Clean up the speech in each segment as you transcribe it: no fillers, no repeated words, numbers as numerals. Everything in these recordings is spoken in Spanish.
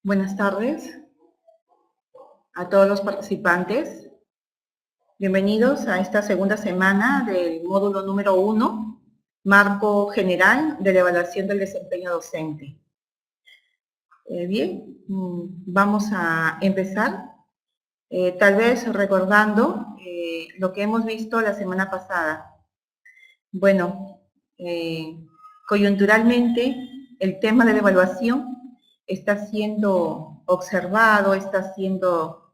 Buenas tardes a todos los participantes. Bienvenidos a esta segunda semana del módulo número 1, Marco General de la Evaluación del Desempeño Docente. Vamos a empezar, tal vez recordando lo que hemos visto la semana pasada. Bueno, coyunturalmente el tema de la evaluación está siendo observado, está siendo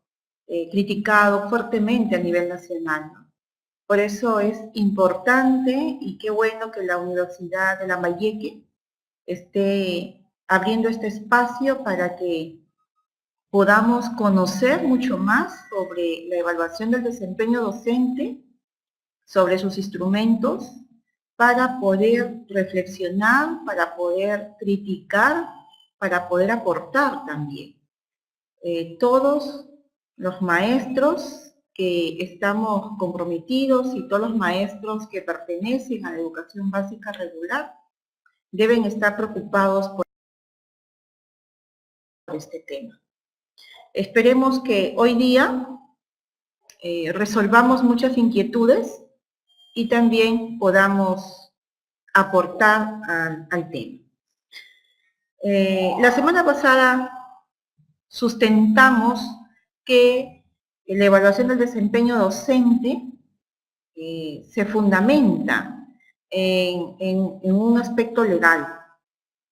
criticado fuertemente a nivel nacional, ¿no? Por eso es importante y qué bueno que la Universidad de Lambayeque esté abriendo este espacio para que podamos conocer mucho más sobre la evaluación del desempeño docente, sobre sus instrumentos, para poder reflexionar, para poder criticar, para poder aportar también. Todos los maestros que estamos comprometidos y todos los maestros que pertenecen a la educación básica regular deben estar preocupados por este tema. Esperemos que hoy día resolvamos muchas inquietudes y también podamos aportar al tema. La semana pasada sustentamos que la evaluación del desempeño docente se fundamenta en un aspecto legal.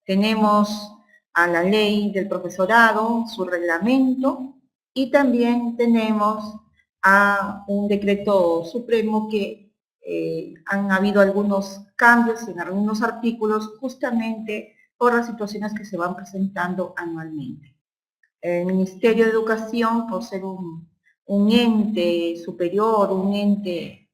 Tenemos a la ley del profesorado, su reglamento, y también tenemos a un decreto supremo que han habido algunos cambios en algunos artículos justamente por las situaciones que se van presentando anualmente. El Ministerio de Educación, por ser un ente superior, un ente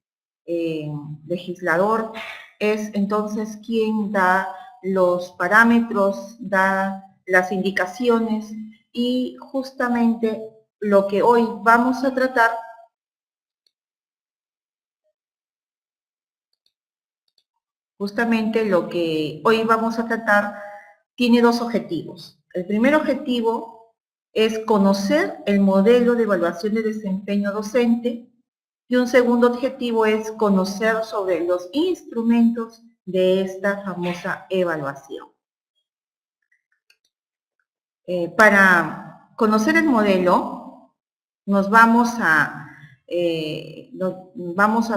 legislador, es entonces quien da los parámetros, da las indicaciones y justamente lo que hoy vamos a tratar tiene dos objetivos. El primer objetivo es conocer el modelo de evaluación de desempeño docente y un segundo objetivo es conocer sobre los instrumentos de esta famosa evaluación. Para conocer el modelo, vamos a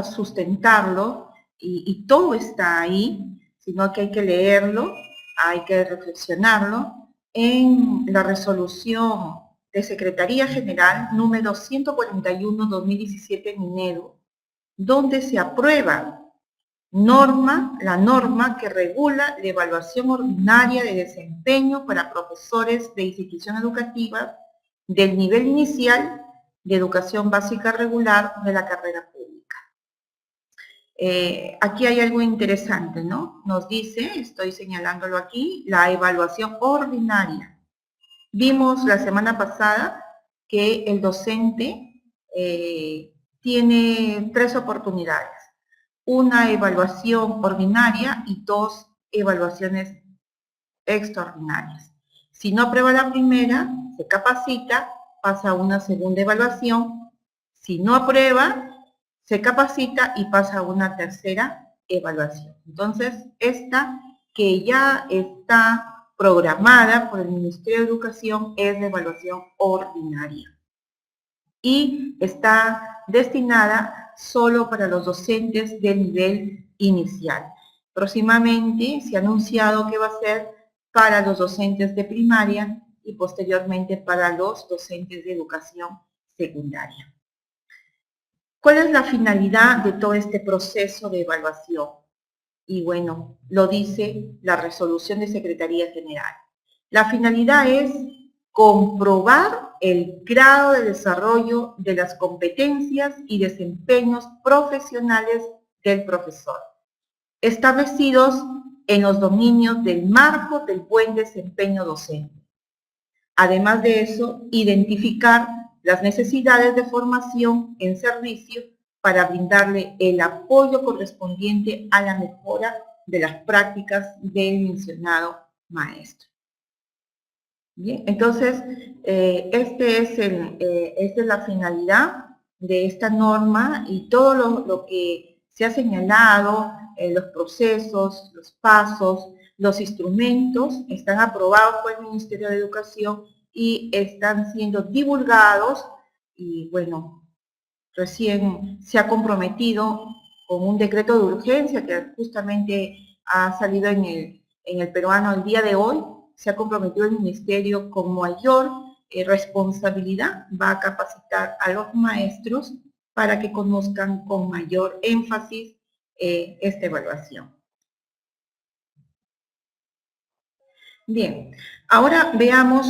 sustentarlo y todo está ahí, sino que hay que leerlo, hay que reflexionarlo en la resolución de Secretaría General número 141/2017 Minedo, donde se aprueba la norma que regula la evaluación ordinaria de desempeño para profesores de institución educativa del nivel inicial de educación básica regular de la carrera pública. Aquí hay algo interesante, ¿no? Nos dice, estoy señalándolo aquí, la evaluación ordinaria. Vimos la semana pasada que el docente tiene 3 oportunidades. Una evaluación ordinaria y 2 evaluaciones extraordinarias. Si no aprueba la primera, se capacita, pasa a una segunda evaluación. Si no aprueba, se capacita y pasa a una tercera evaluación. Entonces, esta que ya está programada por el Ministerio de Educación es la evaluación ordinaria y está destinada solo para los docentes del nivel inicial. Próximamente se ha anunciado que va a ser para los docentes de primaria y posteriormente para los docentes de educación secundaria. ¿Cuál es la finalidad de todo este proceso de evaluación? Y bueno, lo dice la resolución de Secretaría General. La finalidad es comprobar el grado de desarrollo de las competencias y desempeños profesionales del profesor, establecidos en los dominios del marco del buen desempeño docente. Además de eso, identificar las necesidades de formación en servicio para brindarle el apoyo correspondiente a la mejora de las prácticas del mencionado maestro. Bien, entonces, esta es la finalidad de esta norma y todo lo que se ha señalado, los procesos, los pasos, los instrumentos, están aprobados por el Ministerio de Educación y están siendo divulgados y, bueno, recién se ha comprometido con un decreto de urgencia que justamente ha salido en el peruano el día de hoy. Se ha comprometido el ministerio con mayor responsabilidad, va a capacitar a los maestros para que conozcan con mayor énfasis esta evaluación. Bien, ahora veamos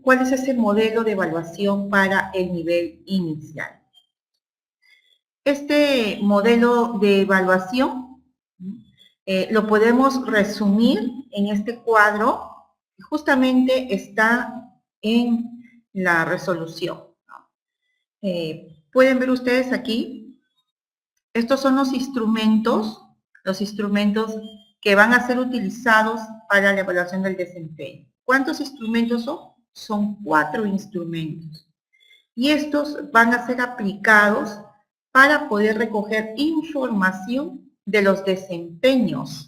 cuál es ese modelo de evaluación para el nivel inicial. Este modelo de evaluación lo podemos resumir en este cuadro que justamente está en la resolución. Pueden ver ustedes aquí, estos son los instrumentos que van a ser utilizados para la evaluación del desempeño. ¿Cuántos instrumentos son? Son 4 instrumentos. Y estos van a ser aplicados para poder recoger información de los desempeños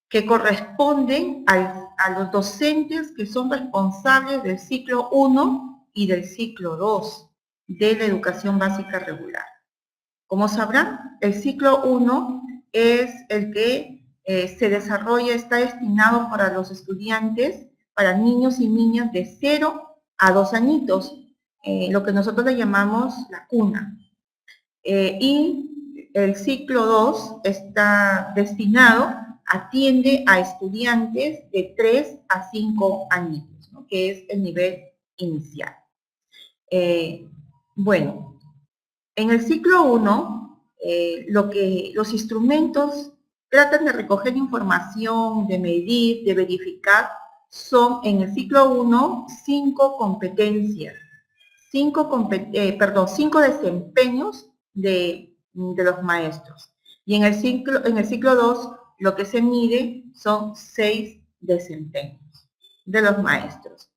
que corresponden a los docentes que son responsables del ciclo 1 y del ciclo 2 de la educación básica regular. Como sabrán, el ciclo 1 es el que se desarrolla, está destinado para los estudiantes, para niños y niñas de 0 a 2 añitos, lo que nosotros le llamamos la cuna. Y el ciclo 2 está destinado, atiende a estudiantes de 3 a 5 añitos, ¿no? Que es el nivel inicial. Bueno, en el ciclo 1, los instrumentos tratan de recoger información, de medir, de verificar, son en el ciclo 1 5 competencias, 5 desempeños de los maestros. Y en el ciclo 2 lo que se mide son 6 desempeños de los maestros.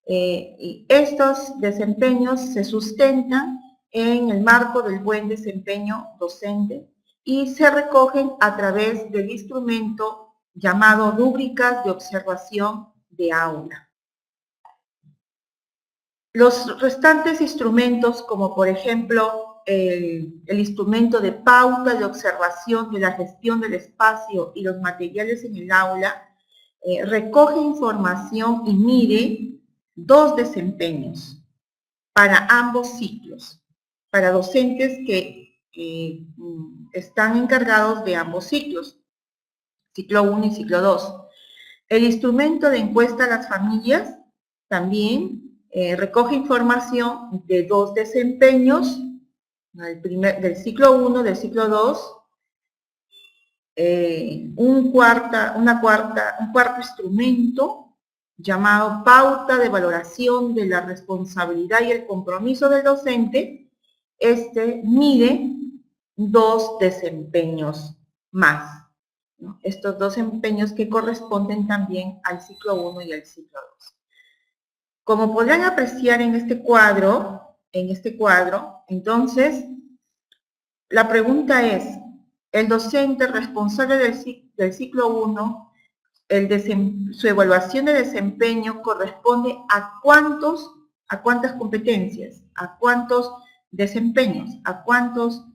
Y estos desempeños se sustentan en el marco del buen desempeño docente y se recogen a través del instrumento llamado rúbricas de observación de aula. Los restantes instrumentos, como por ejemplo el instrumento de pauta de observación de la gestión del espacio y los materiales en el aula, recoge información y mide 2 desempeños para ambos ciclos, para docentes que están encargados de ambos ciclos, ciclo 1 y ciclo 2. El instrumento de encuesta a las familias también recoge información de 2 desempeños, del ciclo 1, del ciclo 2, un cuarto instrumento llamado pauta de valoración de la responsabilidad y el compromiso del docente. Este mide 2 desempeños más, ¿no? Estos 2 desempeños que corresponden también al ciclo 1 y al ciclo 2. Como podrán apreciar en este cuadro, entonces, la pregunta es, el docente responsable del ciclo 1, su evaluación de desempeño corresponde a cuántas competencias, a cuántos desempeños, a cuántos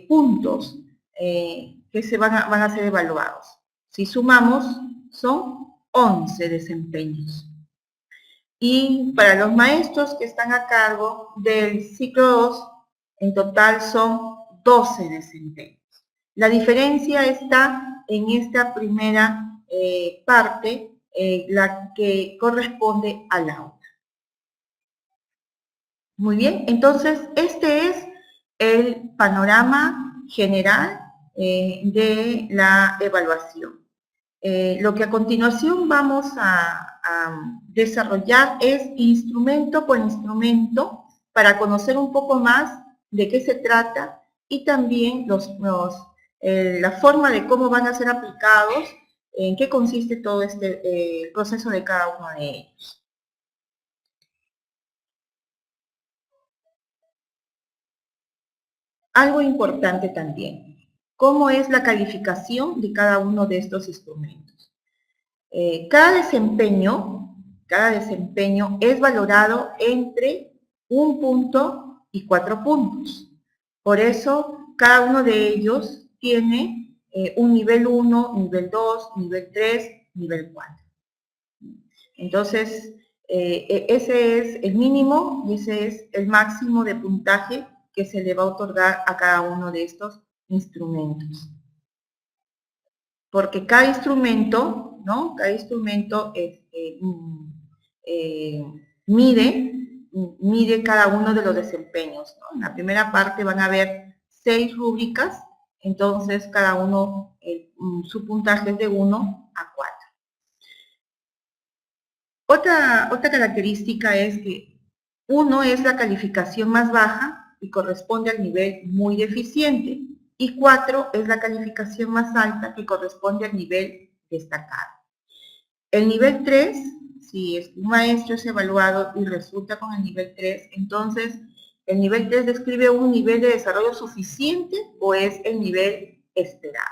puntos que van a ser evaluados. Si sumamos, son 11 desempeños. Y para los maestros que están a cargo del ciclo 2, en total son 12 desempeños. La diferencia está en esta primera parte, la que corresponde al aula. Muy bien, entonces este es el panorama general de la evaluación. Lo que a continuación vamos a desarrollar es instrumento por instrumento para conocer un poco más de qué se trata y también la forma de cómo van a ser aplicados, en qué consiste todo este proceso de cada uno de ellos. algo importante también. ¿Cómo es la calificación de cada uno de estos instrumentos? Cada desempeño es valorado entre 1 punto y 4 puntos. Por eso, cada uno de ellos tiene un nivel 1, nivel 2, nivel 3, nivel 4. Entonces, ese es el mínimo y ese es el máximo de puntaje que se le va a otorgar a cada uno de estos instrumentos. Porque cada instrumento, ¿no? Cada instrumento mide cada uno de los desempeños, ¿no? En la primera parte van a haber 6 rúbricas, entonces cada uno, su puntaje es de 1 a 4. Otra característica es que 1 es la calificación más baja y corresponde al nivel muy deficiente, y 4 es la calificación más alta que corresponde al nivel destacado. El nivel 3, si un maestro es evaluado y resulta con el nivel 3, entonces el nivel 3 describe un nivel de desarrollo suficiente o es el nivel esperado.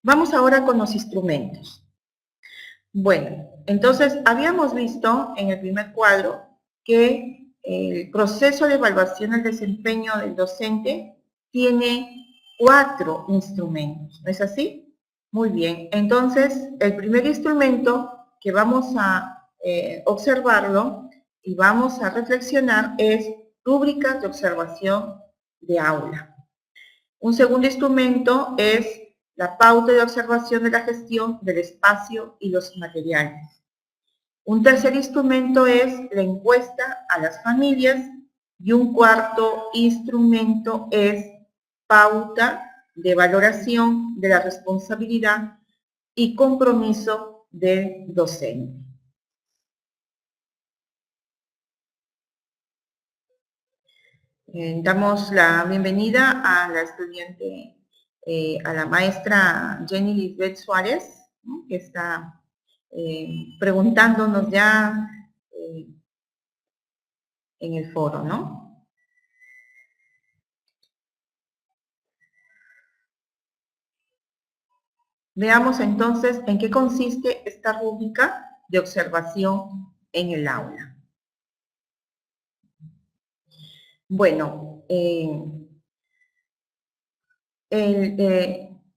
Vamos ahora con los instrumentos. Bueno, entonces habíamos visto en el primer cuadro que el proceso de evaluación del desempeño del docente tiene 4 instrumentos, ¿no es así? Muy bien, entonces el primer instrumento que vamos a observarlo y vamos a reflexionar es rúbricas de observación de aula. Un segundo instrumento es la pauta de observación de la gestión del espacio y los materiales. Un tercer instrumento es la encuesta a las familias y un cuarto instrumento es pauta de valoración de la responsabilidad y compromiso del docente. Damos la bienvenida a la estudiante, a la maestra Jenny Lisbeth Suárez, ¿no? Que está preguntándonos ya en el foro, ¿no? Veamos entonces en qué consiste esta rúbrica de observación en el aula. Bueno,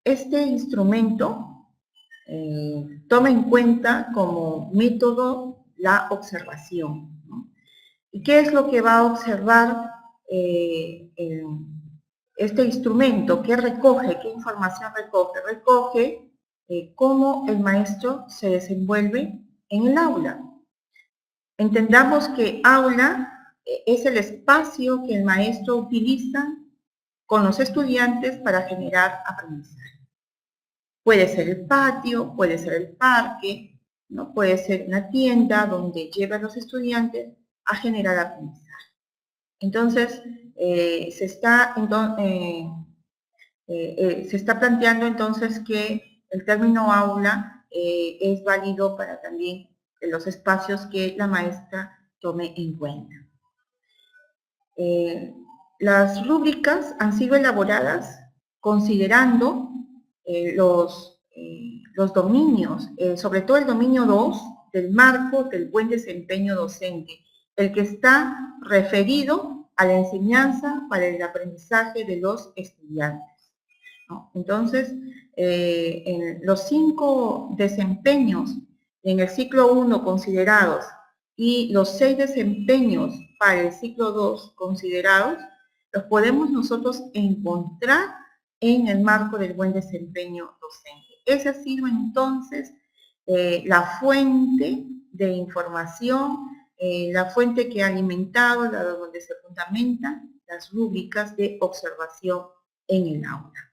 este instrumento toma en cuenta como método la observación, ¿no? ¿Y qué es lo que va a observar este instrumento? ¿Qué recoge? ¿Qué información recoge? Recoge cómo el maestro se desenvuelve en el aula. Entendamos que aula es el espacio que el maestro utiliza con los estudiantes para generar aprendizaje. Puede ser el patio, puede ser el parque, ¿no? Puede ser una tienda donde lleva a los estudiantes a generar aprendizaje. Entonces, se está planteando entonces que el término aula es válido para también los espacios que la maestra tome en cuenta. Las rúbricas han sido elaboradas considerando los dominios, sobre todo el dominio 2 del marco del buen desempeño docente, el que está referido a la enseñanza para el aprendizaje de los estudiantes, ¿no? Entonces, en los 5 desempeños en el ciclo 1 considerados y los 6 desempeños para el ciclo 2 considerados, los podemos nosotros encontrar en el marco del buen desempeño docente. Esa ha sido entonces la fuente de información, la fuente que ha alimentado, donde se fundamentan las rúbricas de observación en el aula.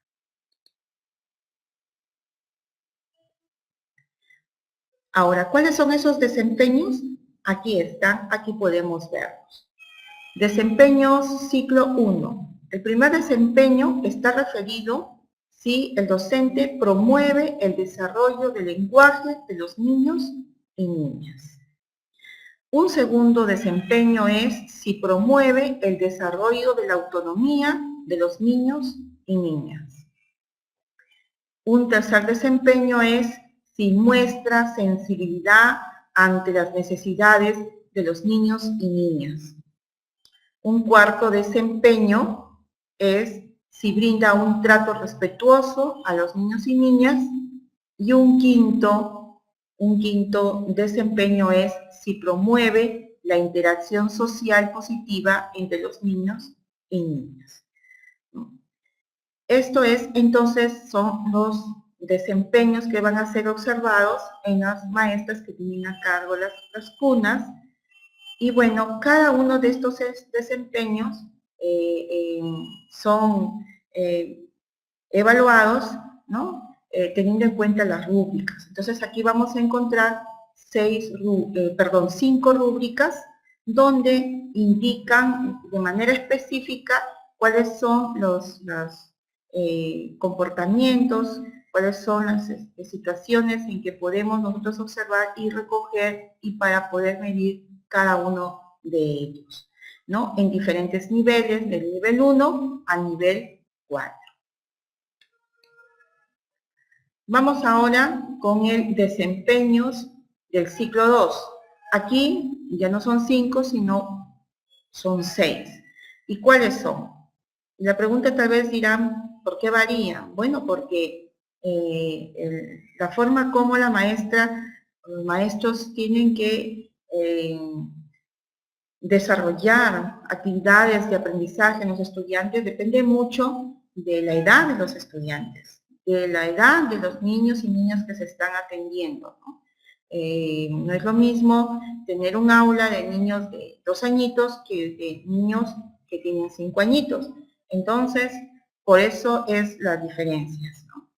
Ahora, ¿cuáles son esos desempeños? Aquí están, aquí podemos verlos. Desempeños ciclo 1. El primer desempeño está referido si el docente promueve el desarrollo del lenguaje de los niños y niñas. Un segundo desempeño es si promueve el desarrollo de la autonomía de los niños y niñas. Un tercer desempeño es si muestra sensibilidad ante las necesidades de los niños y niñas. Un cuarto desempeño es si brinda un trato respetuoso a los niños y niñas. Y un quinto desempeño es si promueve la interacción social positiva entre los niños y niñas. Esto es, entonces, son los desempeños que van a ser observados en las maestras que tienen a cargo las cunas. Y bueno, cada uno de estos desempeños son evaluados, ¿no? Teniendo en cuenta las rúbricas. Entonces aquí vamos a encontrar 5 rúbricas donde indican de manera específica cuáles son los comportamientos, cuáles son las situaciones en que podemos nosotros observar y recoger y para poder medir cada uno de ellos, ¿no? En diferentes niveles, del nivel 1 al nivel 4. Vamos ahora con el desempeños del ciclo 2. Aquí ya no son 5, sino son 6. ¿Y cuáles son? La pregunta tal vez dirán, ¿por qué varían? Bueno, porque la forma como la maestra, los maestros tienen que desarrollar actividades de aprendizaje en los estudiantes depende mucho de la edad de los estudiantes, de la edad de los niños y niñas que se están atendiendo, ¿no? No es lo mismo tener un aula de niños de 2 añitos que de niños que tienen 5 añitos. Entonces, por eso es las diferencias, ¿no?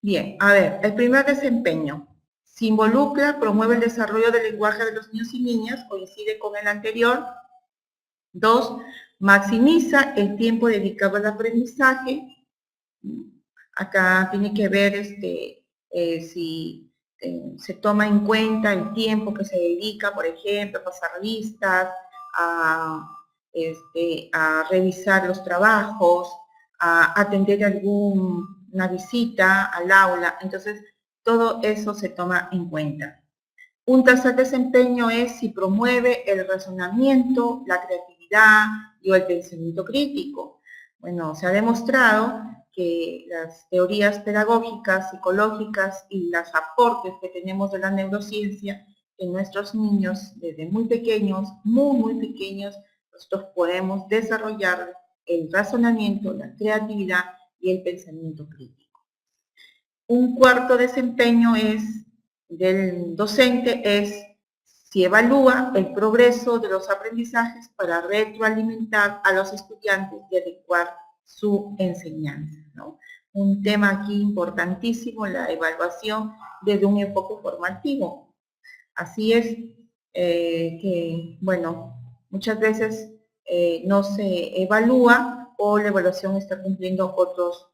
Bien, a ver, el primer desempeño. Si involucra, promueve el desarrollo del lenguaje de los niños y niñas, coincide con el anterior. 2, maximiza el tiempo dedicado al aprendizaje. Acá tiene que ver si se toma en cuenta el tiempo que se dedica, por ejemplo, a pasar listas, a revisar los trabajos, a atender alguna visita al aula. Entonces, todo eso se toma en cuenta. Un tercer desempeño es si promueve el razonamiento, la creatividad y el pensamiento crítico. Bueno, se ha demostrado que las teorías pedagógicas, psicológicas y los aportes que tenemos de la neurociencia en nuestros niños desde muy pequeños, muy pequeños, nosotros podemos desarrollar el razonamiento, la creatividad y el pensamiento crítico. Un cuarto desempeño del docente es si evalúa el progreso de los aprendizajes para retroalimentar a los estudiantes y adecuar su enseñanza, ¿no? Un tema aquí importantísimo, la evaluación desde un enfoque formativo. Así es que, bueno, muchas veces no se evalúa o la evaluación está cumpliendo otros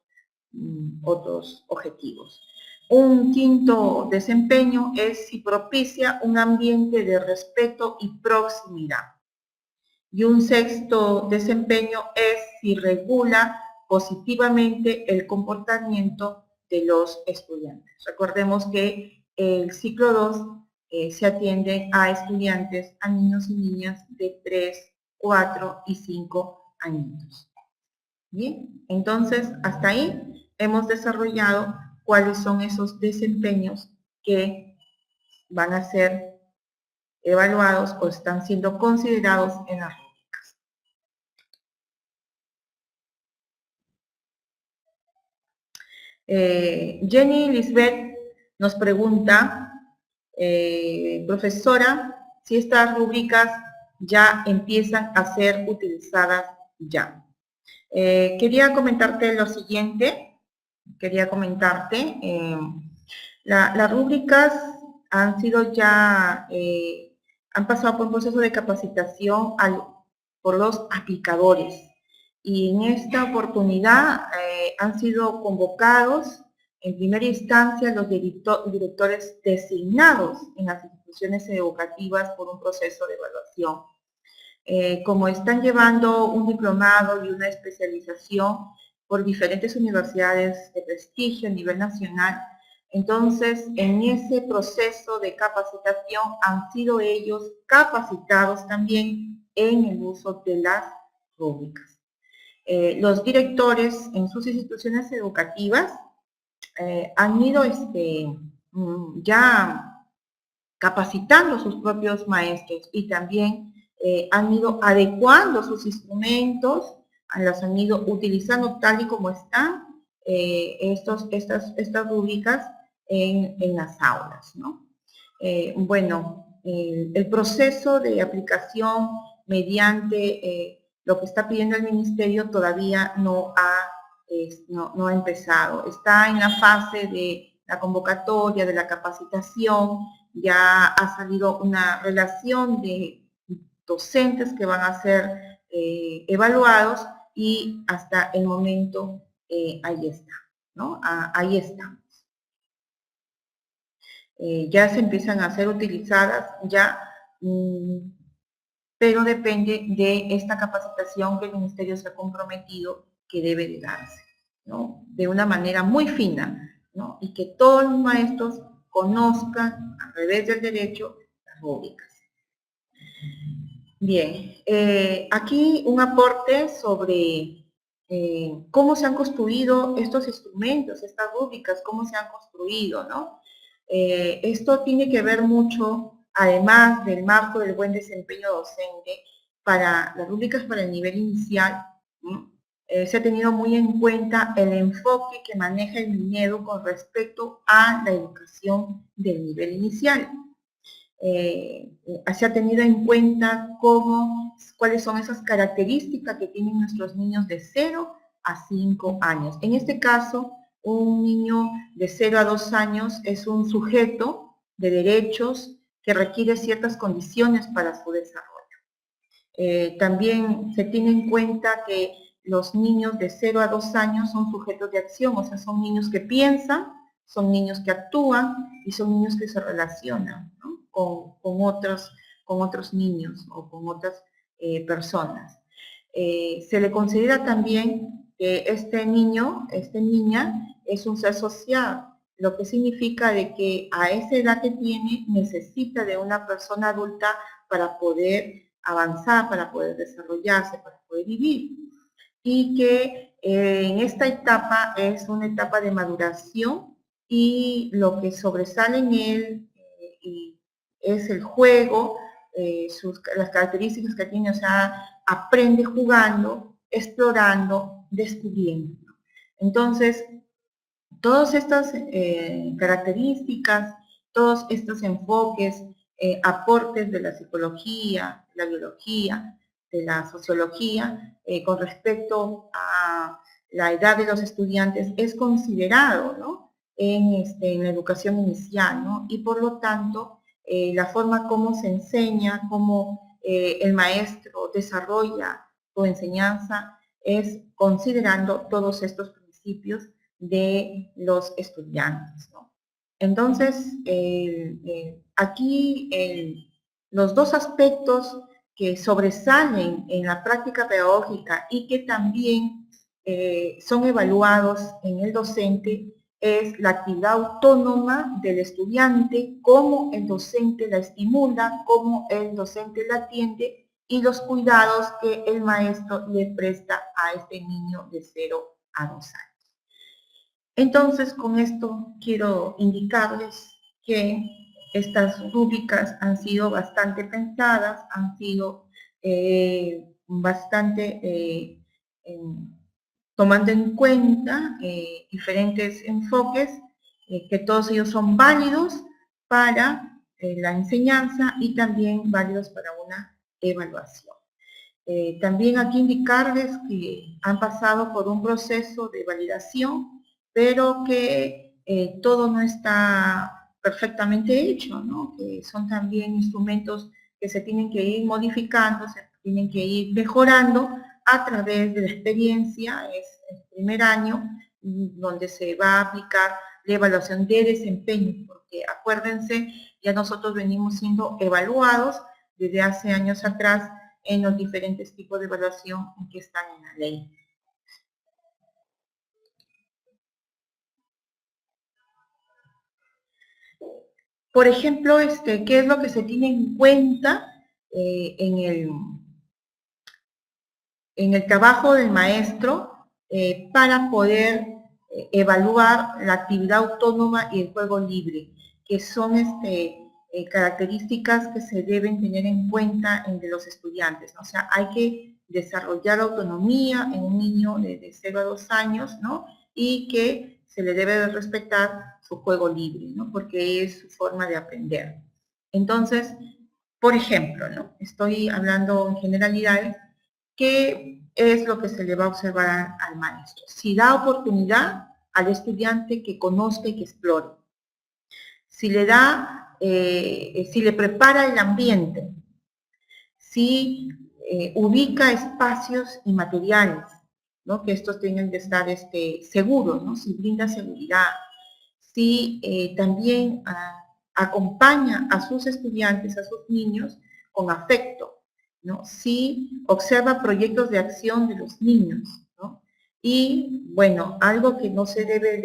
objetivos. Un quinto desempeño es si propicia un ambiente de respeto y proximidad. Y un sexto desempeño es si regula positivamente el comportamiento de los estudiantes. Recordemos que el ciclo 2 se atiende a estudiantes, a niños y niñas de 3, 4 y 5 años. Bien, entonces hasta ahí hemos desarrollado cuáles son esos desempeños que van a ser evaluados o están siendo considerados en las rúbricas. Jenny Lisbeth nos pregunta, profesora, si estas rúbricas ya empiezan a ser utilizadas ya. Quería comentarte lo siguiente. Las rúbricas han sido ya, han pasado por un proceso de capacitación por los aplicadores. Y en esta oportunidad han sido convocados en primera instancia los directores designados en las instituciones educativas por un proceso de evaluación. Como están llevando un diplomado y una especialización por diferentes universidades de prestigio a nivel nacional, entonces en ese proceso de capacitación han sido ellos capacitados también en el uso de las rúbricas. Los directores en sus instituciones educativas han ido ya capacitando a sus propios maestros y también han ido adecuando sus instrumentos, los han ido utilizando tal y como están estas rúbricas en las aulas, ¿no? El proceso de aplicación mediante lo que está pidiendo el ministerio todavía no ha empezado. Está en la fase de la convocatoria, de la capacitación, ya ha salido una relación de docentes que van a ser evaluados y hasta el momento ahí está, ¿no? Ahí estamos. Ya se empiezan a ser utilizadas ya, pero depende de esta capacitación que el ministerio se ha comprometido que debe de darse, ¿no? De una manera muy fina, ¿no? Y que todos los maestros conozcan a través del derecho las rúbricas. Bien, aquí un aporte sobre cómo se han construido estos instrumentos, estas rúbricas, cómo se han construido, ¿no? Esto tiene que ver mucho, además del marco del buen desempeño docente, para las rúbricas para el nivel inicial, ¿no? Se ha tenido muy en cuenta el enfoque que maneja el Minedu con respecto a la educación del nivel inicial. Se ha tenido en cuenta cuáles son esas características que tienen nuestros niños de 0 a 5 años. En este caso, un niño de 0 a 2 años es un sujeto de derechos que requiere ciertas condiciones para su desarrollo. También se tiene en cuenta que los niños de 0 a 2 años son sujetos de acción, o sea, son niños que piensan, son niños que actúan y son niños que se relacionan, ¿no? con otros niños o con otras personas. Se le considera también que este niño, esta niña, es un ser social, lo que significa de que a esa edad que tiene necesita de una persona adulta para poder avanzar, para poder desarrollarse, para poder vivir. Y que en esta etapa es una etapa de maduración y lo que sobresale en él es el juego, las características que tiene, o sea, aprende jugando, explorando, descubriendo. Entonces, todas estas características, todos estos enfoques, aportes de la psicología, la biología, de la sociología, con respecto a la edad de los estudiantes, es considerado, ¿no? en la educación inicial, ¿no? Y por lo tanto, la forma como se enseña, cómo el maestro desarrolla su enseñanza, es considerando todos estos principios de los estudiantes, ¿no? Entonces, aquí los dos aspectos que sobresalen en la práctica pedagógica y que también son evaluados en el docente es la actividad autónoma del estudiante, cómo el docente la estimula, cómo el docente la atiende y los cuidados que el maestro le presta a este niño de 0 a 2 años. Entonces, con esto quiero indicarles que estas rúbricas han sido bastante pensadas, han sido bastante tomando en cuenta diferentes enfoques, que todos ellos son válidos para la enseñanza y también válidos para una evaluación. También aquí indicarles que han pasado por un proceso de validación, pero que todo no está perfectamente hecho, ¿no? Que son también instrumentos que se tienen que ir modificando, se tienen que ir mejorando a través de la experiencia. Es el primer año donde se va a aplicar la evaluación de desempeño, porque acuérdense, ya nosotros venimos siendo evaluados desde hace años atrás en los diferentes tipos de evaluación que están en la ley. Por ejemplo, ¿qué es lo que se tiene en cuenta en el trabajo del maestro para poder evaluar la actividad autónoma y el juego libre, que son características que se deben tener en cuenta entre los estudiantes, ¿no? O sea, hay que desarrollar autonomía en un niño de 0 a 2 años, ¿no? Y que se le debe de respetar su juego libre, ¿no? Porque es su forma de aprender. Entonces, por ejemplo, ¿no? Estoy hablando en generalidades. ¿Qué es lo que se le va a observar al maestro? Si da oportunidad al estudiante que conozca y que explore. Si le da, si le prepara el ambiente. Si ubica espacios y materiales, ¿no? Que estos tengan que estar seguros, ¿no? Si brinda seguridad. Si también acompaña a sus estudiantes, a sus niños, con afecto, ¿no? Si observa proyectos de acción de los niños, ¿no? Y, bueno, algo que no se debe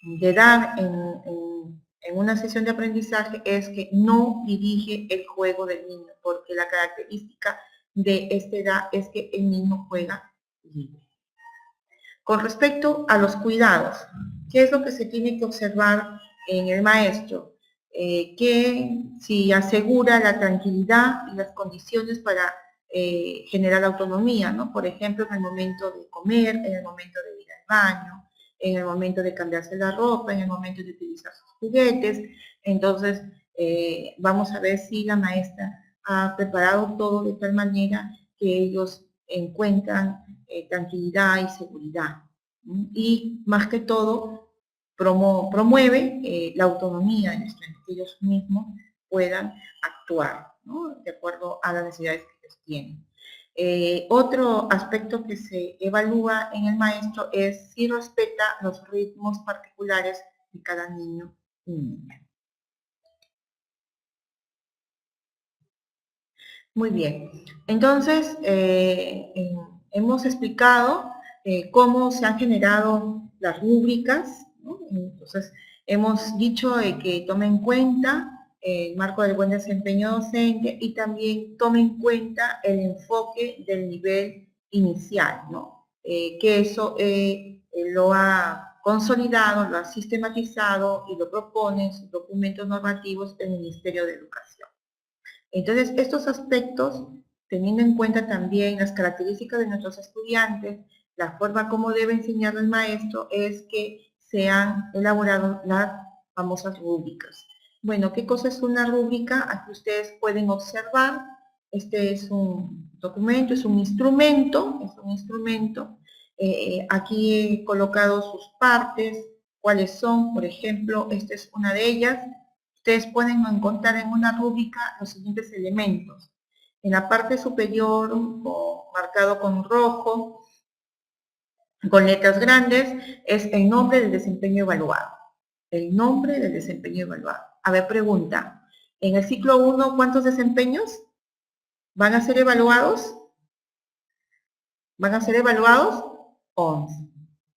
de dar en una sesión de aprendizaje es que no dirige el juego del niño, porque la característica de esta edad es que el niño juega libre. Con respecto a los cuidados, ¿qué es lo que se tiene que observar en el maestro? Que si asegura la tranquilidad y las condiciones para generar autonomía, ¿no? Por ejemplo, en el momento de comer, en el momento de ir al baño, en el momento de cambiarse la ropa, en el momento de utilizar sus juguetes. Entonces, vamos a ver si la maestra ha preparado todo de tal manera que ellos encuentran tranquilidad y seguridad. Y más que todo, promueve la autonomía de los estudiantes, que ellos mismos puedan actuar, ¿no? De acuerdo a las necesidades que ellos tienen. Otro aspecto que se evalúa en el maestro es si respeta los ritmos particulares de cada niño y niña. Muy bien. Entonces, hemos explicado cómo se han generado las rúbricas, ¿no? Entonces, hemos dicho que tome en cuenta el marco del buen desempeño docente y también tome en cuenta el enfoque del nivel inicial, ¿no? Que eso lo ha consolidado, lo ha sistematizado y lo propone en sus documentos normativos el Ministerio de Educación. Entonces, estos aspectos, teniendo en cuenta también las características de nuestros estudiantes, la forma como debe enseñar el maestro es que se han elaborado las famosas rúbricas. Bueno, ¿qué cosa es una rúbrica? Aquí ustedes pueden observar, este es un documento, es un instrumento, aquí he colocado sus partes, cuáles son, por ejemplo, esta es una de ellas. Ustedes pueden encontrar en una rúbrica los siguientes elementos. En la parte superior, marcado con rojo, con letras grandes, es el nombre del desempeño evaluado. El nombre del desempeño evaluado. A ver, pregunta. En el ciclo 1, ¿cuántos desempeños van a ser evaluados? ¿Van a ser evaluados? 11.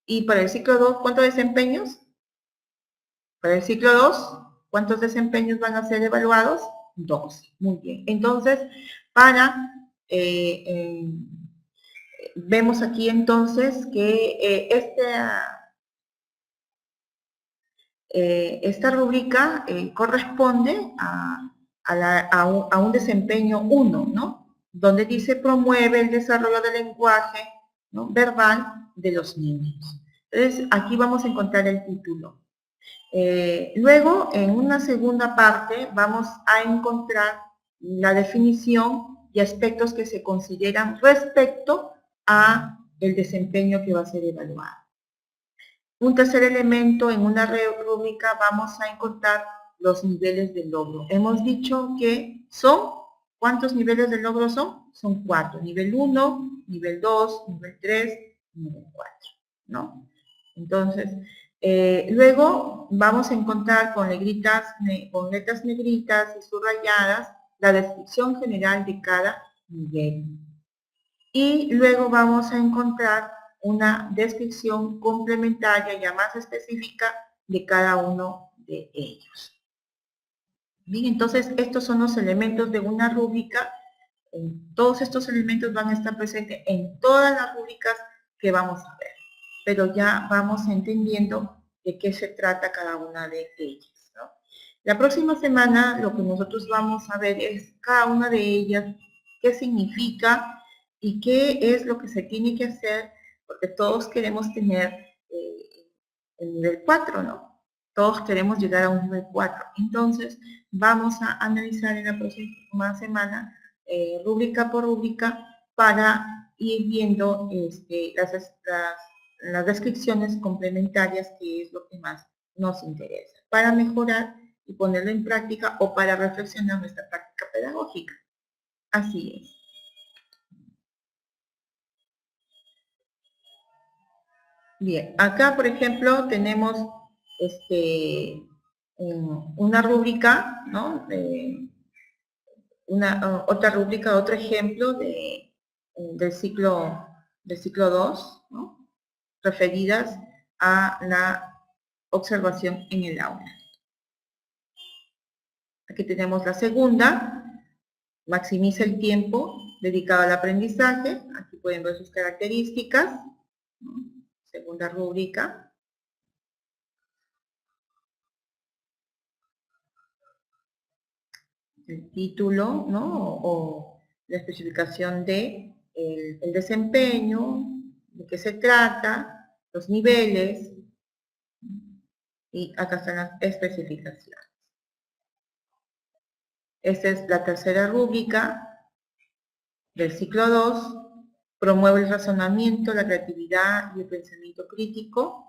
¿Y para el ciclo 2, cuántos desempeños? Para el ciclo 2, ¿cuántos desempeños van a ser evaluados? 12. Muy bien. Entonces, vemos aquí entonces que esta rúbrica corresponde a un desempeño 1, ¿no? Donde dice promueve el desarrollo del lenguaje, ¿no?, verbal de los niños. Entonces, aquí vamos a encontrar el título. Luego, en una segunda parte, vamos a encontrar la definición y aspectos que se consideran respecto a el desempeño que va a ser evaluado. Un tercer elemento, en una rúbrica vamos a encontrar los niveles de logro. Hemos dicho que son, ¿cuántos niveles de logro son? Son 4, nivel 1, nivel 2, nivel 3, nivel 4, ¿no? Entonces, luego vamos a encontrar con con letras negritas y subrayadas la descripción general de cada nivel. Y luego vamos a encontrar una descripción complementaria ya más específica de cada uno de ellos. Bien, entonces estos son los elementos de una rúbrica. Todos estos elementos van a estar presentes en todas las rúbricas que vamos a ver, pero ya vamos entendiendo de qué se trata cada una de ellas, ¿no? La próxima semana lo que nosotros vamos a ver es cada una de ellas, qué significa y qué es lo que se tiene que hacer, porque todos queremos tener el nivel 4, ¿no? Todos queremos llegar a un nivel 4. Entonces, vamos a analizar en la próxima semana, rúbrica por rúbrica, para ir viendo las descripciones complementarias, que es lo que más nos interesa, para mejorar y ponerlo en práctica o para reflexionar nuestra práctica pedagógica. Así es. Bien, acá por ejemplo tenemos una rúbrica, ¿no? Otra rúbrica, otro ejemplo del ciclo 2, ¿no? Referidas a la observación en el aula. Aquí tenemos la segunda, maximiza el tiempo dedicado al aprendizaje. Aquí pueden ver sus características, ¿no? Segunda rúbrica. El título, ¿no? O la especificación de el desempeño, de qué se trata, los niveles, y acá están las especificaciones. Esta es la tercera rúbrica del ciclo 2, promueve el razonamiento, la creatividad y el pensamiento crítico.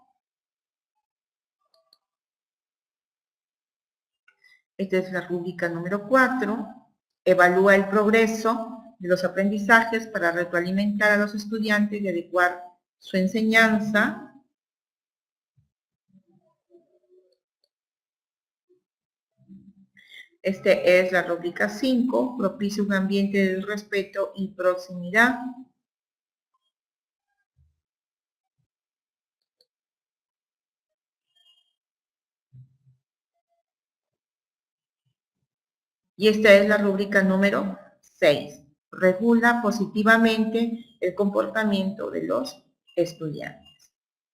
Esta es la rúbrica número 4, evalúa el progreso de los aprendizajes para retroalimentar a los estudiantes y adecuar su enseñanza. Este es la rúbrica 5, propicia un ambiente de respeto y proximidad. Y esta es la rúbrica número 6, regula positivamente el comportamiento de los estudiantes.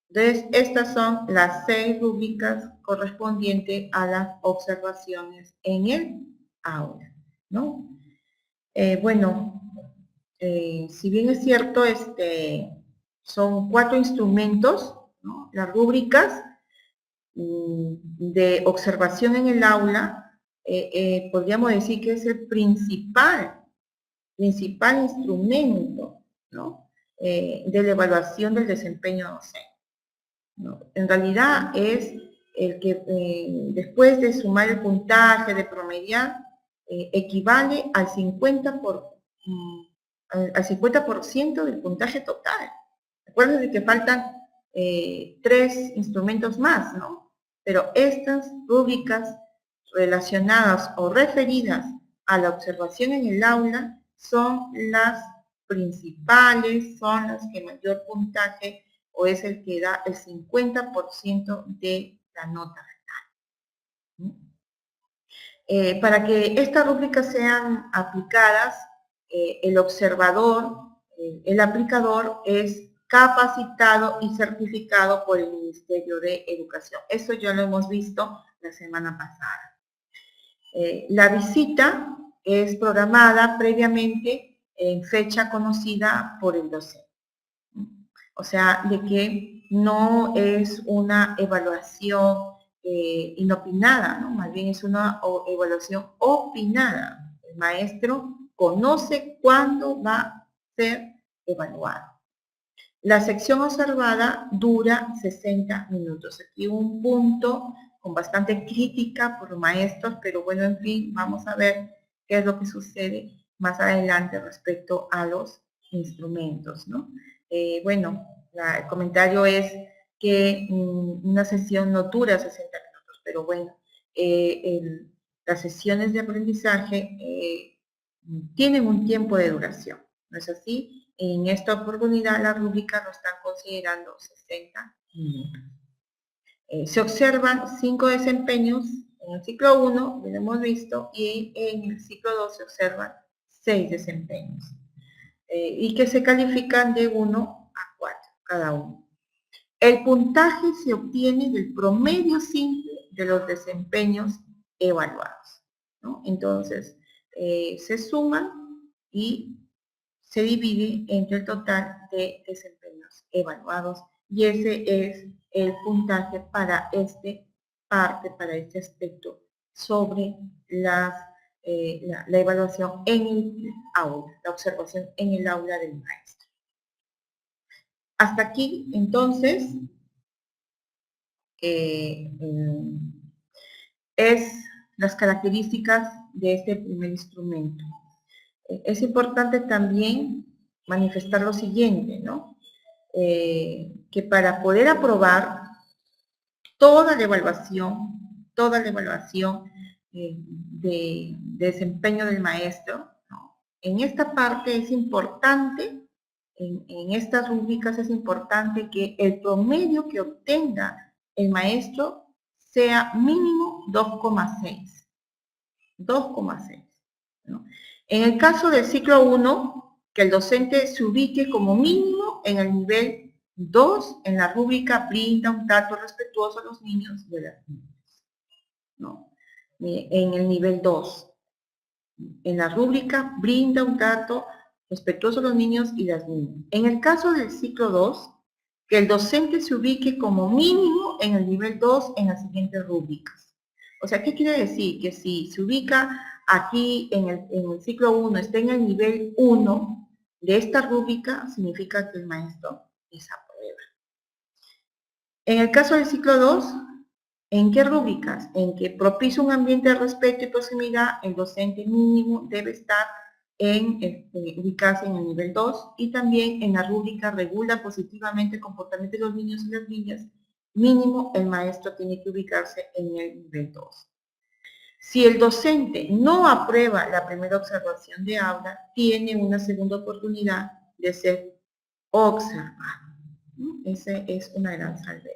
Entonces, estas son las 6 rúbricas correspondientes a las observaciones en el aula, ¿no? Bueno, si bien es cierto, son 4 instrumentos, ¿no? Las rúbricas de observación en el aula, podríamos decir que es el principal instrumento, ¿no? De la evaluación del desempeño docente, ¿no? En realidad es el que después de sumar el puntaje, de promediar, equivale al 50% del puntaje total. Recuerden que faltan 3 instrumentos más, ¿no? Pero estas rúbricas relacionadas o referidas a la observación en el aula son las principales, son las que mayor puntaje o es el que da el 50% de la nota final. Para que estas rúbricas sean aplicadas, el observador, el aplicador es capacitado y certificado por el Ministerio de Educación. Eso ya lo hemos visto la semana pasada. La visita es programada previamente en fecha conocida por el docente. O sea, de que no es una evaluación inopinada, ¿no? Más bien es una evaluación opinada. El maestro conoce cuándo va a ser evaluado. La sección observada dura 60 minutos. Aquí un punto con bastante crítica por los maestros, pero bueno, en fin, vamos a ver qué es lo que sucede más adelante respecto a los instrumentos, ¿no? Bueno, el comentario es que una sesión no dura 60 minutos, pero bueno, las sesiones de aprendizaje tienen un tiempo de duración, ¿no es así? En esta oportunidad la rúbrica lo están considerando 60 minutos. Se observan 5 desempeños en el ciclo 1, lo hemos visto, y en el ciclo 2 se observan 6 desempeños, y que se califican de 1 a 4 cada uno. El puntaje se obtiene del promedio simple de los desempeños evaluados, ¿no? Entonces, se suman y se divide entre el total de desempeños evaluados, y ese es el puntaje para para este aspecto sobre la evaluación en el aula, la observación en el aula del maestro. Hasta aquí, entonces, es las características de este primer instrumento. Es importante también manifestar lo siguiente, ¿no? Que para poder aprobar toda la evaluación de desempeño del maestro, ¿no? En esta parte es importante, en estas rúbricas es importante que el promedio que obtenga el maestro sea mínimo 2,6. 2,6, ¿no? En el caso del ciclo 1, que el docente se ubique como mínimo en el nivel 2, en la rúbrica brinda un trato respetuoso a los niños y a las niñas, ¿no? En el nivel 2, en la rúbrica brinda un trato respetuoso a los niños y las niñas. En el caso del ciclo 2, que el docente se ubique como mínimo en el nivel 2 en las siguientes rúbricas. O sea, ¿qué quiere decir? Que si se ubica aquí en el ciclo 1, está en el nivel 1 de esta rúbrica, significa que el maestro desaprueba. En el caso del ciclo 2, ¿en qué rúbricas? En que propicia un ambiente de respeto y proximidad, el docente mínimo debe estar ubicarse en el nivel 2, y también en la rúbrica regula positivamente el comportamiento de los niños y las niñas, mínimo el maestro tiene que ubicarse en el nivel 2. Si el docente no aprueba la primera observación de aula, tiene una segunda oportunidad de ser observado. Esa es una gran salvedad.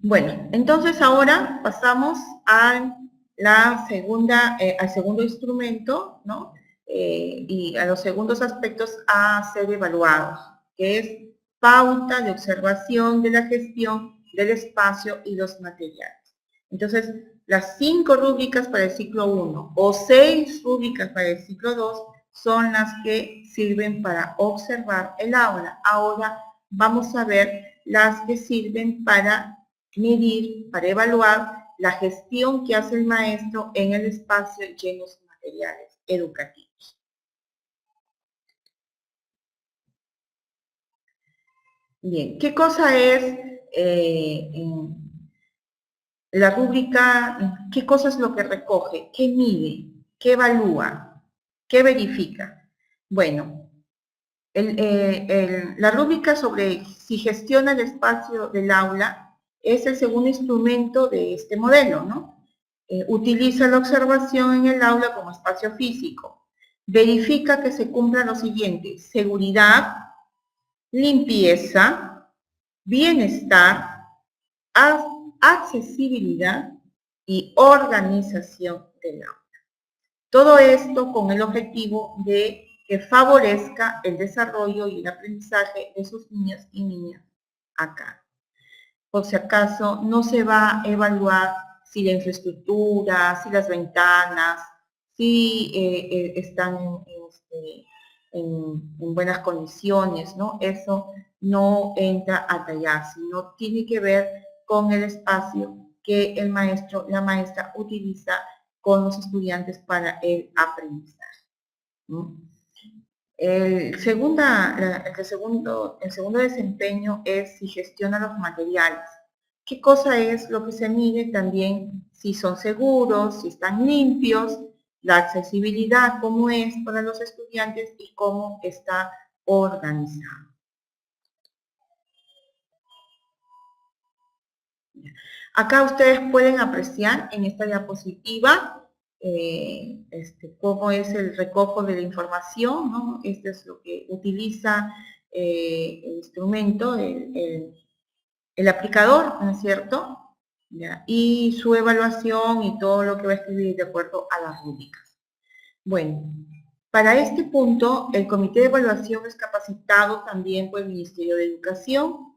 Bueno, entonces ahora pasamos a al segundo instrumento, ¿no? Y a los segundos aspectos a ser evaluados, que es pauta de observación de la gestión del espacio y los materiales. Entonces, las 5 rúbricas para el ciclo 1 o 6 rúbricas para el ciclo 2 son las que sirven para observar el aula. Ahora vamos a ver las que sirven para medir, para evaluar la gestión que hace el maestro en el espacio lleno de materiales educativos. Bien, ¿qué cosa es la rúbrica? ¿Qué cosa es lo que recoge? ¿Qué mide? ¿Qué evalúa? ¿Qué verifica? Bueno, la rúbrica sobre si gestiona el espacio del aula es el segundo instrumento de este modelo, ¿no? Utiliza la observación en el aula como espacio físico. Verifica que se cumpla lo siguiente: seguridad, limpieza, bienestar, accesibilidad y organización del aula. Todo esto con el objetivo de que favorezca el desarrollo y el aprendizaje de sus niños y niñas acá. Por si acaso, no se va a evaluar si la infraestructura, si las ventanas, si están en buenas condiciones, ¿no? Eso no entra a tallar, sino tiene que ver con el espacio que el maestro, la maestra utiliza con los estudiantes para el aprendizaje, ¿no? El segundo desempeño es si gestiona los materiales. ¿Qué cosa es lo que se mide? También si son seguros, si están limpios, la accesibilidad, cómo es para los estudiantes y cómo está organizado. Acá ustedes pueden apreciar en esta diapositiva cómo es el recojo de la información, ¿no? Este es lo que utiliza el instrumento, el aplicador, ¿no es cierto? ¿Ya? Y su evaluación y todo lo que va a escribir de acuerdo a las rúbricas. Bueno, para este punto, el comité de evaluación es capacitado también por el Ministerio de Educación.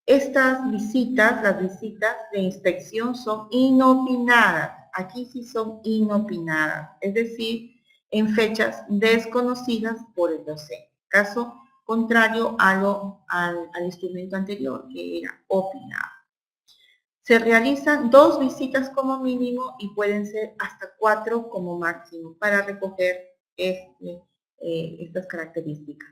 Estas visitas, las visitas de inspección son inopinadas. Aquí sí son inopinadas, es decir, en fechas desconocidas por el docente. Caso contrario al instrumento anterior, que era opinado. Se realizan 2 visitas como mínimo y pueden ser hasta 4 como máximo para recoger estas características.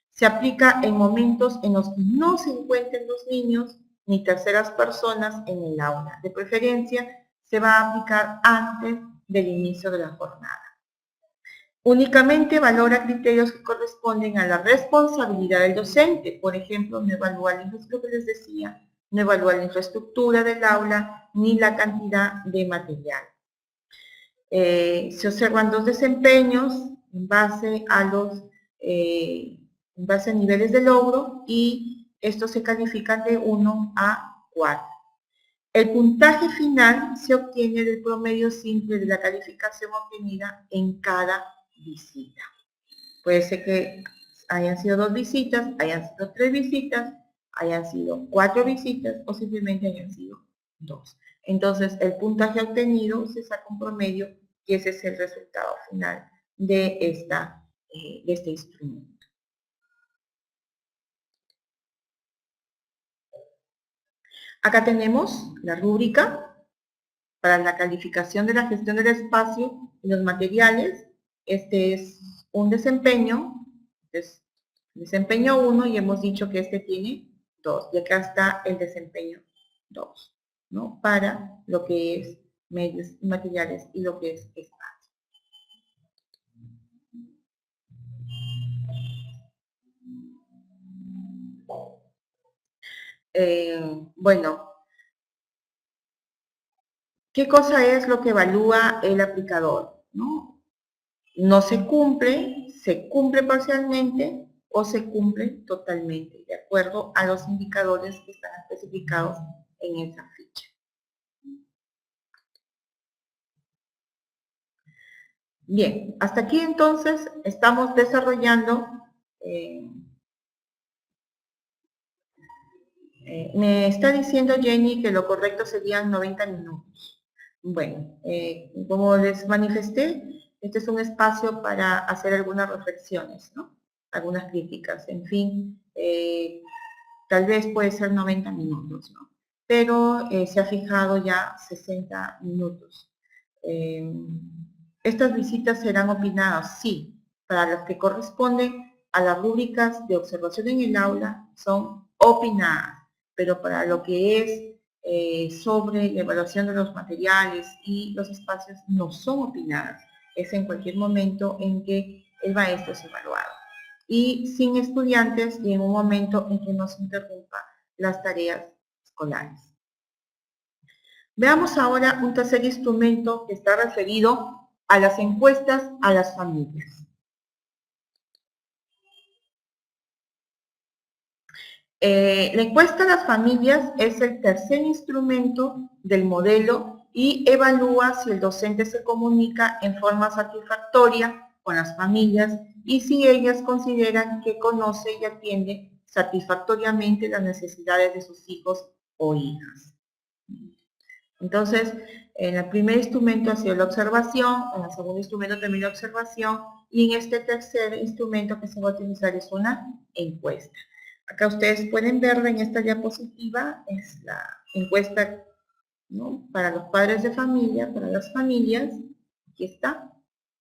Se aplica en momentos en los que no se encuentren los niños ni terceras personas en el aula. De preferencia, se va a aplicar antes del inicio de la jornada. Únicamente valora criterios que corresponden a la responsabilidad del docente. Por ejemplo, no evalúa lo que les decía, no evalúa la infraestructura del aula ni la cantidad de material. Se observan 2 desempeños en base a niveles de logro y estos se califican de 1 a 4. El puntaje final se obtiene del promedio simple de la calificación obtenida en cada visita. Puede ser que hayan sido 2 visitas, hayan sido 3 visitas, hayan sido 4 visitas o simplemente hayan sido 2. Entonces, el puntaje obtenido se saca un promedio y ese es el resultado final de este instrumento. Acá tenemos la rúbrica para la calificación de la gestión del espacio y los materiales. Este es un desempeño, es desempeño 1 y hemos dicho que este tiene 2. Y acá está el desempeño 2, ¿no? Para lo que es medios y materiales y lo que es espacio. Bueno, ¿qué cosa es lo que evalúa el aplicador? No se cumple parcialmente o se cumple totalmente, de acuerdo a los indicadores que están especificados en esa ficha. Bien, hasta aquí entonces estamos desarrollando, me está diciendo Jenny que lo correcto serían 90 minutos. Bueno, como les manifesté, este es un espacio para hacer algunas reflexiones, ¿no? Algunas críticas, en fin, tal vez puede ser 90 minutos, ¿no? Pero se ha fijado ya 60 minutos. Estas visitas serán opinadas, sí, para los que corresponden a las rúbricas de observación en el aula son opinadas, pero para lo que es sobre la evaluación de los materiales y los espacios no son opinadas. Es en cualquier momento en que el maestro es evaluado. Y sin estudiantes y en un momento en que no se interrumpa las tareas escolares. Veamos ahora un tercer instrumento que está referido a las encuestas a las familias. La encuesta a las familias es el tercer instrumento del modelo y evalúa si el docente se comunica en forma satisfactoria con las familias y si ellas consideran que conoce y atiende satisfactoriamente las necesidades de sus hijos o hijas. Entonces, en el primer instrumento ha sido la observación, en el segundo instrumento también la observación, y en este tercer instrumento que se va a utilizar es una encuesta. Acá ustedes pueden ver en esta diapositiva, es la encuesta, ¿no?, para los padres de familia, para las familias. Aquí está.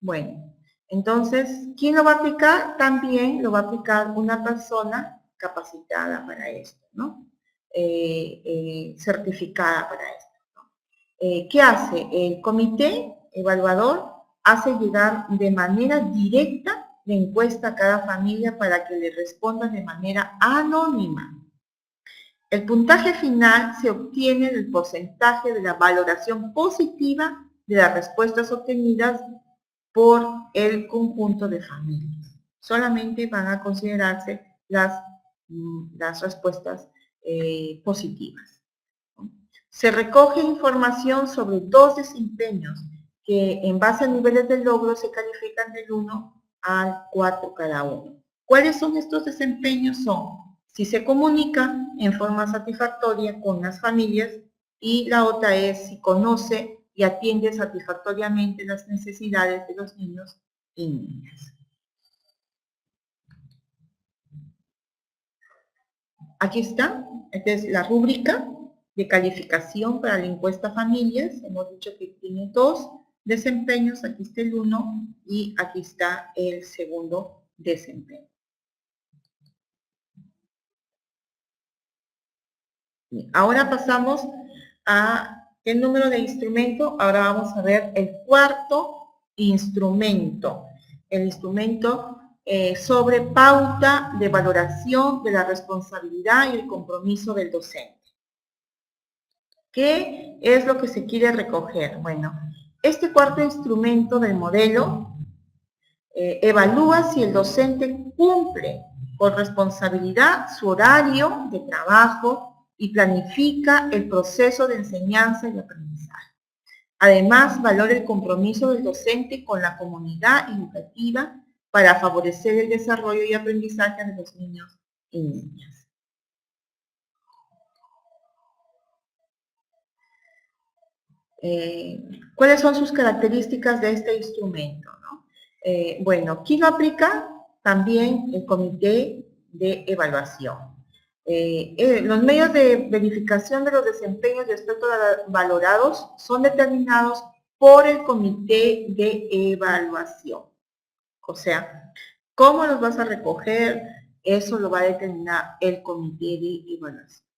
Bueno, entonces, ¿quién lo va a aplicar? También lo va a aplicar una persona capacitada para esto, ¿no? Certificada para esto. ¿Qué hace? El comité evaluador hace llegar de manera directa la encuesta a cada familia para que le respondan de manera anónima. El puntaje final se obtiene del porcentaje de la valoración positiva de las respuestas obtenidas por el conjunto de familias. Solamente van a considerarse las respuestas positivas. Se recoge información sobre 2 desempeños que en base a niveles de logro se califican del 1 al 4 cada uno. ¿Cuáles son estos desempeños? Son si se comunica en forma satisfactoria con las familias, y la otra es si conoce y atiende satisfactoriamente las necesidades de los niños y niñas. Aquí está, esta es la rúbrica de calificación para la encuesta familias. Hemos dicho que tiene 2 desempeños, aquí está el 1 y aquí está el segundo desempeño. Bien, ahora pasamos a el número de instrumento. Ahora vamos a ver el cuarto instrumento. El instrumento sobre pauta de valoración de la responsabilidad y el compromiso del docente. ¿Qué es lo que se quiere recoger? Bueno, este cuarto instrumento del modelo evalúa si el docente cumple con responsabilidad su horario de trabajo y planifica el proceso de enseñanza y aprendizaje. Además, valora el compromiso del docente con la comunidad educativa para favorecer el desarrollo y aprendizaje de los niños y niñas. ¿Cuáles son sus características de este instrumento, ¿no? Bueno, ¿quién lo aplica? También el comité de evaluación. Los medios de verificación de los desempeños de aspectos valorados son determinados por el comité de evaluación. O sea, ¿cómo los vas a recoger? Eso lo va a determinar el comité de evaluación.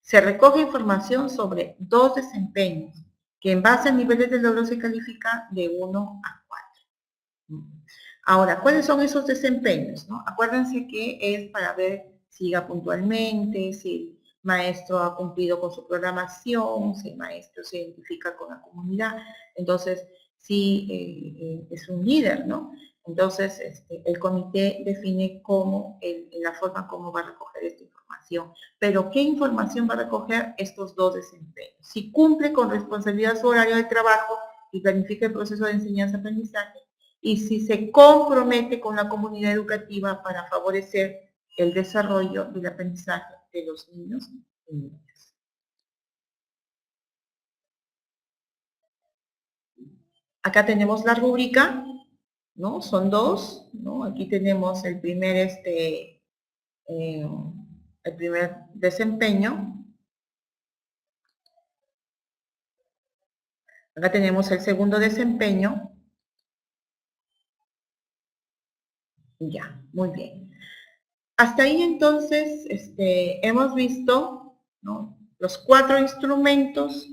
Se recoge información sobre 2 desempeños, que en base a niveles de logro se califica de 1 a 4. Ahora, ¿cuáles son esos desempeños? ¿No? Acuérdense que es para ver si llega puntualmente, si el maestro ha cumplido con su programación, si el maestro se identifica con la comunidad. Entonces, si es un líder, ¿no? Entonces, el comité define cómo, la forma como va a recoger esta información. Pero, ¿qué información va a recoger estos 2 desempeños? Si cumple con responsabilidad su horario de trabajo y planifica el proceso de enseñanza-aprendizaje, y si se compromete con la comunidad educativa para favorecer el desarrollo del aprendizaje de los niños y niñas. Acá tenemos la rúbrica, ¿no? Son 2, ¿no? Aquí tenemos el primer desempeño. Acá tenemos el segundo desempeño. Ya, muy bien. Hasta ahí entonces hemos visto, ¿no?, los 4 instrumentos,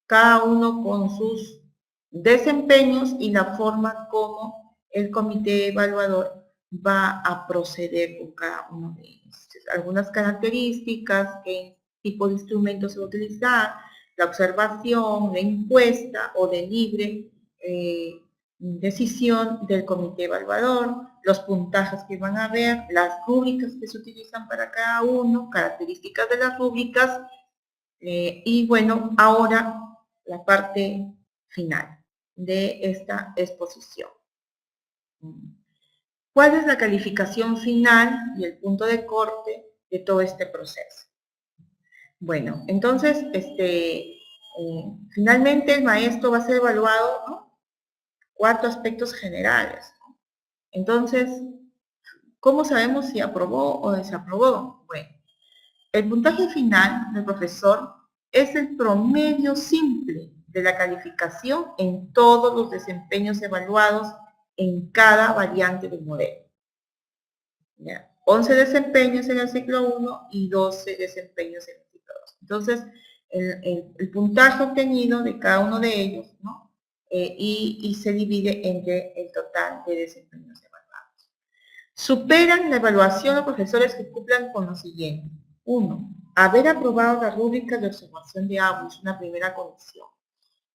cada uno con sus desempeños y la forma como el comité evaluador va a proceder con cada uno de ellos. Algunas características, qué tipo de instrumento se va a utilizar, la observación, la encuesta o de libre decisión del comité evaluador, los puntajes que van a ver, las rúbricas que se utilizan para cada uno, características de las rúbricas, y bueno, ahora la parte final de esta exposición. ¿Cuál es la calificación final y el punto de corte de todo este proceso? Bueno, entonces, finalmente el maestro va a ser evaluado, ¿no?, 4 aspectos generales, ¿no? Entonces, ¿cómo sabemos si aprobó o desaprobó? Bueno, el puntaje final del profesor es el promedio simple de la calificación en todos los desempeños evaluados en cada variante del modelo. ¿Ya? 11 desempeños en el ciclo 1 y 12 desempeños en el ciclo 2. Entonces, el puntaje obtenido de cada uno de ellos, ¿no?, y se divide entre el total de desempeños evaluados. Superan la evaluación los profesores que cumplan con lo siguiente. 1. Haber aprobado la rúbrica de observación de aula es una primera condición.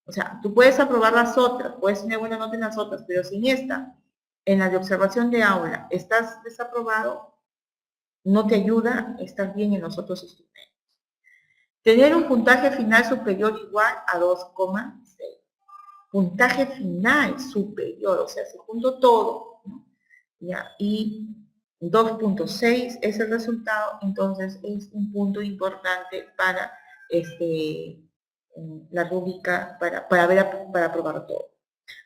O sea, tú puedes aprobar las otras, puedes tener buena nota en las otras, pero sin esta, en la de observación de aula, estás desaprobado, no te ayuda a estar bien en los otros instrumentos. Tener un puntaje final superior o igual a 2,6. Puntaje final superior, o sea, se junto todo, ¿no? ¿Ya? Y 2,6 es el resultado, entonces es un punto importante para la rúbrica, para aprobar todo.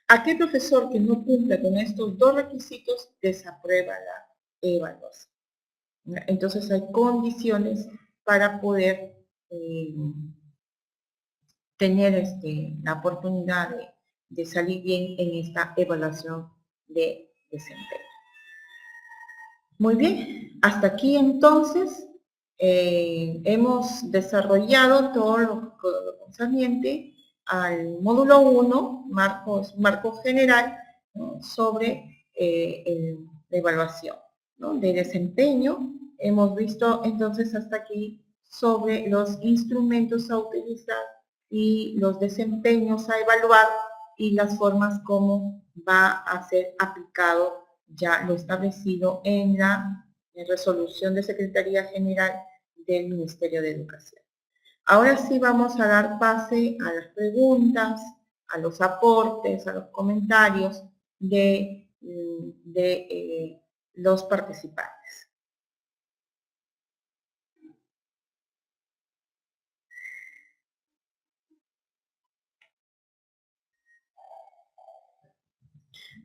Aquel profesor que no cumpla con estos dos requisitos desaprueba la evaluación. Entonces hay condiciones para poder tener la oportunidad de salir bien en esta evaluación de desempeño. Muy bien, hasta aquí entonces hemos desarrollado todo lo concerniente al módulo 1, marco general, ¿no? Sobre la evaluación, ¿no? De desempeño. Hemos visto entonces hasta aquí sobre los instrumentos a utilizar y los desempeños a evaluar y las formas como va a ser aplicado ya lo establecido en la resolución de Secretaría General del Ministerio de Educación. Ahora sí vamos a dar pase a las preguntas, a los aportes, a los comentarios de los participantes.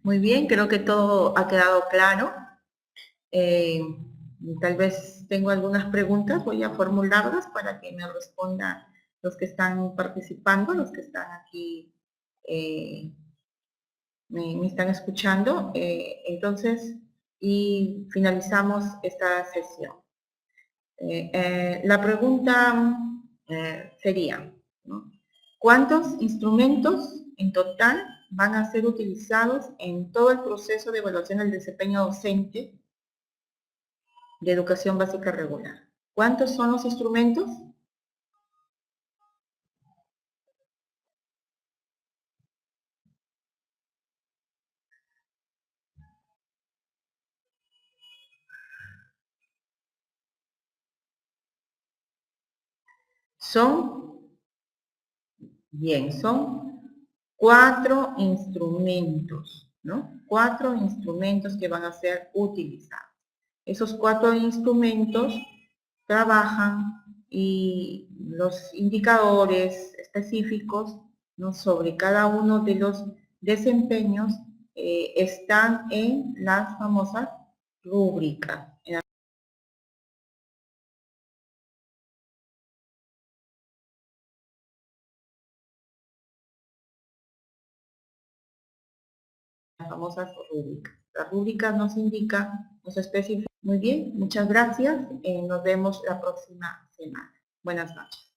Muy bien, creo que todo ha quedado claro. Tal vez tengo algunas preguntas, voy a formularlas para que me respondan los que están participando, los que están aquí, me están escuchando. Entonces, y finalizamos esta sesión. La pregunta sería, ¿no? ¿Cuántos instrumentos en total van a ser utilizados en todo el proceso de evaluación del desempeño docente de educación básica regular? ¿Cuántos son los instrumentos? Son 4 instrumentos, ¿no? 4 instrumentos que van a ser utilizados. Esos 4 instrumentos trabajan y los indicadores específicos, ¿no? Sobre cada uno de los desempeños están en las famosas rúbricas. Las famosas rúbricas. Las rúbricas nos indican, nos especifican. Muy bien, muchas gracias. Nos vemos la próxima semana. Buenas noches.